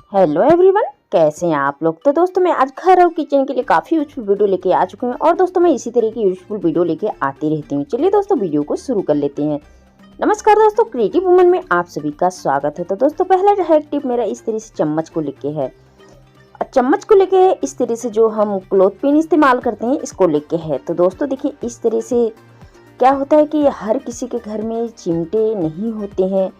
Hello everyone, कैसे हैं आप लोग। तो दोस्तों मैं आज घर और किचन के लिए काफ़ी यूजफुल वीडियो लेके आ चुके हैं और दोस्तों मैं इसी तरह की यूजफुल वीडियो लेके आती रहती हूँ। चलिए दोस्तों वीडियो को शुरू कर लेते हैं। नमस्कार दोस्तों, क्रिएटिव वुमन में आप सभी का स्वागत है। तो दोस्तों पहला जो है टिप मेरा इस तरह से चम्मच को लेके है। चम्मच को लेके इस तरह से जो हम क्लॉथ पिन इस्तेमाल करते हैं इसको लेके है। तो दोस्तों देखिए इस तरह से क्या होता है कि हर किसी के घर में चिमटे नहीं होते हैं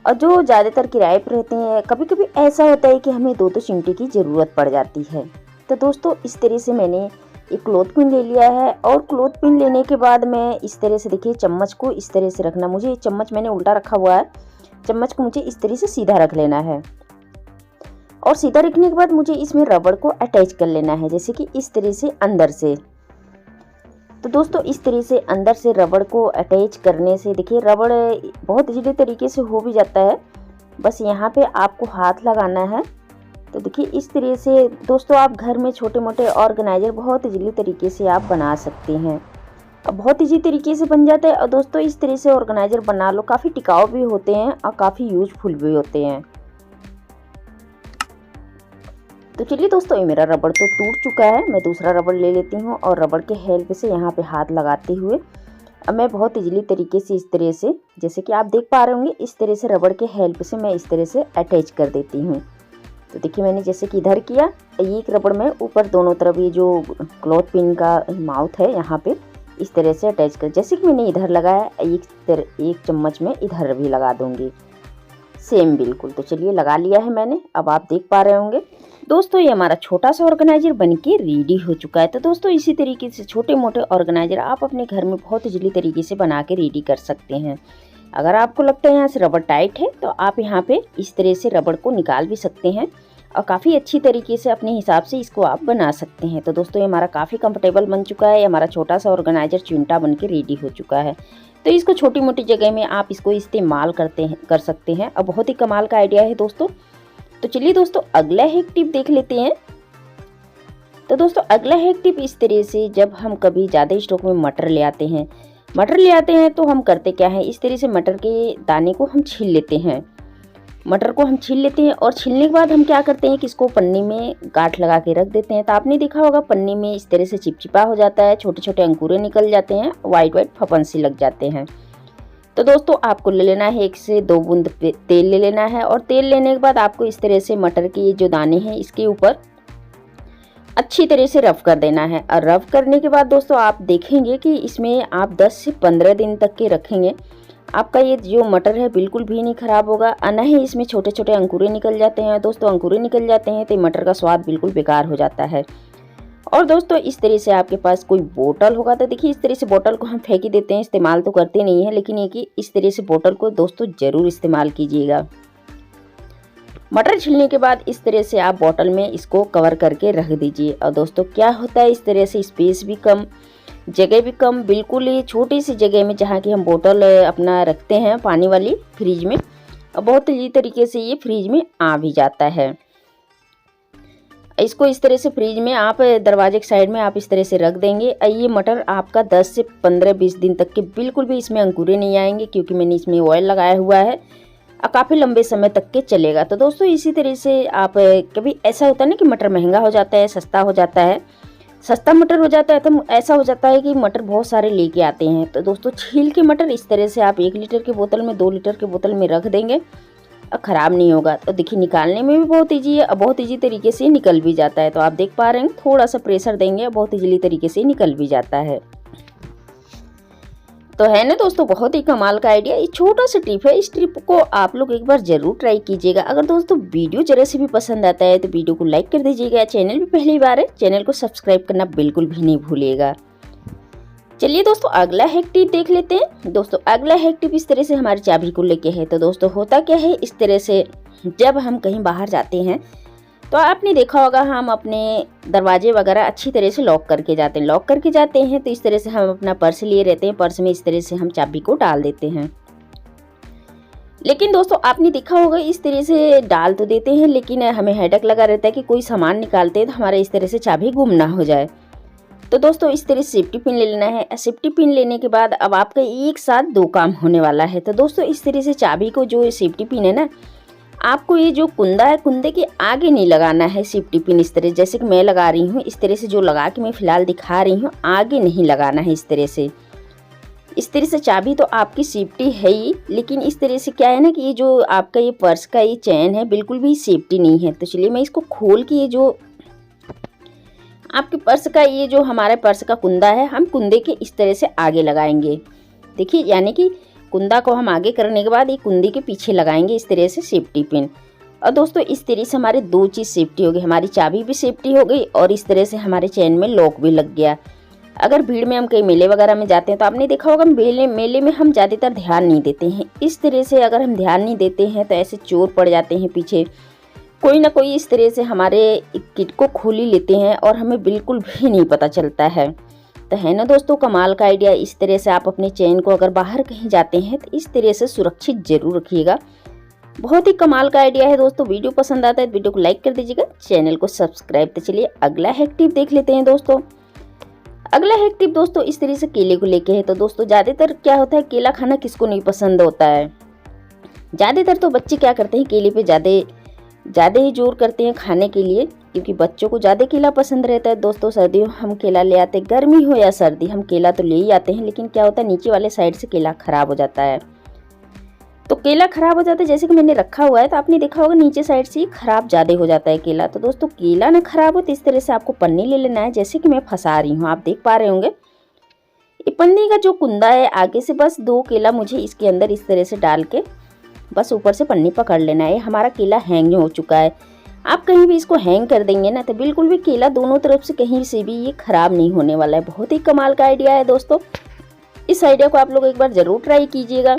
और जो ज़्यादातर किराए पर रहते हैं, कभी कभी ऐसा होता है कि हमें दो चिमटे की ज़रूरत पड़ जाती है। तो दोस्तों इस तरह से मैंने एक क्लॉथ पिन ले लिया है और क्लॉथ पिन लेने के बाद मैं इस तरह से देखिए चम्मच को इस तरह से रखना। मुझे चम्मच मैंने उल्टा रखा हुआ है, चम्मच को मुझे इस तरह से सीधा रख लेना है और सीधा रखने के बाद मुझे इसमें रबड़ को अटैच कर लेना है, जैसे कि इस तरह से अंदर से। तो दोस्तों इस तरह से अंदर से रबड़ को अटैच करने से देखिए रबड़ बहुत इजीली तरीके से हो भी जाता है। बस यहाँ पे आपको हाथ लगाना है। तो देखिए इस तरह से दोस्तों आप घर में छोटे मोटे ऑर्गेनाइजर बहुत इजीली तरीके से आप बना सकते हैं और बहुत इजी तरीके से बन जाता है। और दोस्तों इस तरह से ऑर्गेनाइजर बना लो, काफ़ी टिकाऊ भी होते हैं और काफ़ी यूजफुल भी होते हैं। तो चलिए दोस्तों ये मेरा रबड़ तो टूट चुका है, मैं दूसरा रबड़ ले लेती हूँ और रबड़ के हेल्प से यहाँ पे हाथ लगाते हुए अब मैं बहुत इजीली तरीके से इस तरह से, जैसे कि आप देख पा रहे होंगे, इस तरह से रबड़ के हेल्प से मैं इस तरह से अटैच कर देती हूँ। तो देखिए मैंने जैसे कि इधर किया, एक रबड़ में ऊपर दोनों तरफ ये जो क्लॉथ पिन का माउथ है यहाँ पे इस तरह से अटैच कर, जैसे कि मैंने इधर लगाया एक चम्मच में इधर भी लगा दूंगी सेम बिल्कुल। तो चलिए लगा लिया है मैंने, अब आप देख पा रहे होंगे दोस्तों ये हमारा छोटा सा ऑर्गेनाइजर बनके रेडी हो चुका है। तो दोस्तों इसी तरीके से छोटे मोटे ऑर्गेनाइजर आप अपने घर में बहुत इजीली तरीके से बना के रेडी कर सकते हैं। अगर आपको लगता है यहाँ से रबड़ टाइट है तो आप यहाँ पे इस तरह से रबड़ को निकाल भी सकते हैं और काफ़ी अच्छी तरीके से अपने हिसाब से इसको आप बना सकते हैं। तो दोस्तों ये हमारा काफ़ी कंफर्टेबल बन चुका है, हमारा छोटा सा ऑर्गेनाइजर चिमटा बन के रेडी हो चुका है। तो इसको छोटी मोटी जगह में आप इसको इस्तेमाल कर सकते हैं और बहुत ही कमाल का आइडिया है दोस्तों। तो चलिए दोस्तों अगला एक टिप देख लेते हैं। तो दोस्तों अगला एक टिप इस तरह से, जब हम कभी ज़्यादा स्टॉक में मटर ले आते हैं तो हम करते क्या है, इस तरह से मटर के दाने को हम छील लेते हैं। मटर को हम छील लेते हैं और छीलने के बाद हम क्या करते हैं कि इसको पन्नी में गांठ लगा के रख देते हैं। तो आपने देखा होगा पन्नी में इस तरह से चिपचिपा हो जाता है, छोटे छोटे अंकुरे निकल जाते हैं, वाइट फफंसी लग जाते हैं। तो दोस्तों आपको ले लेना है 1 से 2 बूंद तेल ले लेना है और तेल लेने के बाद आपको इस तरह से मटर के ये जो दाने हैं इसके ऊपर अच्छी तरह से रफ कर देना है। और रफ करने के बाद दोस्तों आप देखेंगे कि इसमें आप 10 से 15 दिन तक के रखेंगे, आपका ये जो मटर है बिल्कुल भी नहीं खराब होगा और न ही इसमें छोटे छोटे अंकुरे निकल जाते हैं। दोस्तों अंकुरे निकल जाते हैं तो मटर का स्वाद बिल्कुल बेकार हो जाता है। और दोस्तों इस तरह से आपके पास कोई बोतल होगा तो देखिए इस तरह से बोतल को हम फेंक ही देते हैं, इस्तेमाल तो करते नहीं है, लेकिन ये कि इस तरह से बोतल को दोस्तों जरूर इस्तेमाल कीजिएगा। मटर छिलने के बाद इस तरह से आप बोतल में इसको कवर करके रख दीजिए। और दोस्तों क्या होता है, इस तरह से स्पेस भी कम, जगह भी कम, बिल्कुल ही छोटी सी जगह में जहाँ की हम बोतल अपना रखते हैं पानी वाली फ्रिज में, और बहुत ही तरीके से ये फ्रिज में आ भी जाता है। इसको इस तरह से फ्रिज में आप दरवाजे के साइड में आप इस तरह से रख देंगे और ये मटर आपका 10 से 15-20 दिन तक के बिल्कुल भी इसमें अंकुरे नहीं आएंगे, क्योंकि मैंने इसमें ऑयल लगाया हुआ है और काफ़ी लंबे समय तक के चलेगा। तो दोस्तों इसी तरह से आप, कभी ऐसा होता है ना कि मटर महंगा हो जाता है, सस्ता हो जाता है, सस्ता मटर हो जाता है, तो ऐसा हो जाता है कि मटर बहुत सारे लेके आते हैं। तो दोस्तों छील के मटर इस तरह से आप 1 लीटर की बोतल में 2 लीटर की बोतल में रख देंगे और ख़राब नहीं होगा। तो देखिए निकालने में भी बहुत ईजी है और बहुत ईजी तरीके से निकल भी जाता है। तो आप देख पा रहे हैं थोड़ा सा प्रेशर देंगे बहुत ईजीली तरीके से निकल भी जाता है। तो है ना दोस्तों बहुत ही कमाल का आइडिया, ये छोटा सा टिप है, इस टिप को आप लोग एक बार जरूर ट्राई कीजिएगा। अगर दोस्तों वीडियो जरा से भी पसंद आता है तो वीडियो को लाइक कर दीजिएगा, चैनल भी पहली बार है चैनल को सब्सक्राइब करना बिल्कुल भी नहीं भूलिएगा। चलिए दोस्तों अगला हैक टिप देख लेते हैं। दोस्तों अगला हैक टिप इस तरह से हमारी चाबी को लेके है। तो दोस्तों होता क्या है, इस तरह से जब हम कहीं बाहर जाते हैं तो आपने देखा होगा हम अपने दरवाजे वगैरह अच्छी तरह से लॉक करके जाते हैं। तो इस तरह से हम अपना पर्स लिए रहते हैं, पर्स में इस तरह से हम चाबी को डाल देते हैं। लेकिन दोस्तों आपने देखा होगा इस तरह से डाल तो देते हैं, लेकिन हमें हेडेक लगा रहता है कि कोई सामान निकालते हैं तो हमारे इस तरह से चाबी गुम ना हो जाए। तो दोस्तों इस तरह से सेफ्टी पिन ले लेना है। सेफ्टी पिन लेने के बाद अब आपका एक साथ 2 काम होने वाला है। तो दोस्तों इस तरह से चाबी को, जो सेफ्टी पिन है ना, आपको ये जो कुंदा है, कुंदे के आगे नहीं लगाना है सेफ्टी पिन। इस तरह जैसे कि मैं लगा रही हूँ, इस तरह से जो लगा के मैं फ़िलहाल दिखा रही हूँ, आगे नहीं लगाना है इस तरह से। इस तरह से चाबी तो आपकी सेफ्टी है ही, लेकिन इस तरह से क्या है ना कि ये जो आपका ये पर्स का ये चैन है बिल्कुल भी सेफ्टी नहीं है। तो चलिए मैं इसको खोल के, ये जो आपके पर्स का, ये जो हमारे पर्स का कुंदा है, हम कुंदे के इस तरह से आगे लगाएंगे। देखिए, यानी कि कुंदा को हम आगे करने के बाद ये कुंदे के पीछे लगाएंगे इस तरह से सेफ्टी पिन। और दोस्तों इस तरह से हमारे दो चीज़ सेफ्टी हो गई, हमारी चाबी भी सेफ्टी हो गई और इस तरह से हमारे चैन में लॉक भी लग गया। अगर भीड़ में हम कहीं मेले वगैरह में जाते हैं तो आपने देखा होगा मेले में हम ज़्यादातर ध्यान नहीं देते हैं। इस तरह से अगर हम ध्यान नहीं देते हैं तो ऐसे चोर पड़ जाते हैं पीछे, कोई ना कोई इस तरह से हमारे किट को खोल ही लेते हैं और हमें बिल्कुल भी नहीं पता चलता है। तो है ना दोस्तों कमाल का आइडिया। इस तरह से आप अपने चैन को अगर बाहर कहीं जाते हैं तो इस तरह से सुरक्षित जरूर रखिएगा। बहुत ही कमाल का आइडिया है दोस्तों। वीडियो पसंद आता है तो वीडियो को लाइक कर दीजिएगा, चैनल को सब्सक्राइब। तो चलिए अगला हैक टिप देख लेते हैं दोस्तों। अगला हैक टिप दोस्तों इस तरह से केले को लेके है। तो दोस्तों ज़्यादातर क्या होता है, केला खाना किसको नहीं पसंद होता है। ज़्यादातर तो बच्चे क्या करते हैं, केले पे ज़्यादा ही जोर करते हैं खाने के लिए, क्योंकि बच्चों को ज़्यादा केला पसंद रहता है। दोस्तों सर्दियों हम केला ले आते हैं, गर्मी हो या सर्दी हम केला तो ले ही आते हैं, लेकिन क्या होता है नीचे वाले साइड से केला ख़राब हो जाता है। तो केला ख़राब हो जाता है, जैसे कि मैंने रखा हुआ है तो आपने देखा होगा नीचे साइड से ख़राब ज़्यादा हो जाता है केला। तो दोस्तों केला ना ख़राब हो तो इस तरह से आपको पन्नी ले लेना है, जैसे कि मैं फंसा रही हूँ, आप देख पा रहे होंगे। ये पन्नी का जो कुंदा है आगे से बस 2 केला मुझे इसके अंदर इस तरह से डाल के बस ऊपर से पन्नी पकड़ लेना है। हमारा केला हैंग हो चुका है। आप कहीं भी इसको हैंग कर देंगे ना तो बिल्कुल भी केला दोनों तरफ से कहीं से भी ये ख़राब नहीं होने वाला है। बहुत ही कमाल का आइडिया है दोस्तों। इस आइडिया को आप लोग एक बार ज़रूर ट्राई कीजिएगा।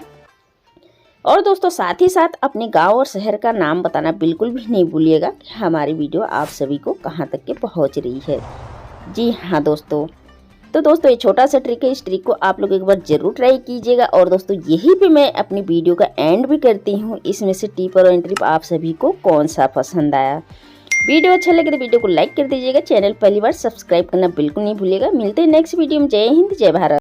और दोस्तों साथ ही साथ अपने गांव और शहर का नाम बताना बिल्कुल भी नहीं भूलिएगा कि हमारी वीडियो आप सभी को कहां तक के पहुंच रही है। जी हाँ दोस्तों, तो दोस्तों ये छोटा सा ट्रिक है, इस ट्रिक को आप लोग एक बार जरूर ट्राई कीजिएगा। और दोस्तों यही पे मैं अपनी वीडियो का एंड भी करती हूँ। इसमें से टिप और ट्रिक आप सभी को कौन सा पसंद आया। वीडियो अच्छा लगे तो वीडियो को लाइक कर दीजिएगा, चैनल पहली बार सब्सक्राइब करना बिल्कुल नहीं भूलिएगा। मिलते हैं नेक्स्ट वीडियो में। जय हिंद, जय भारत।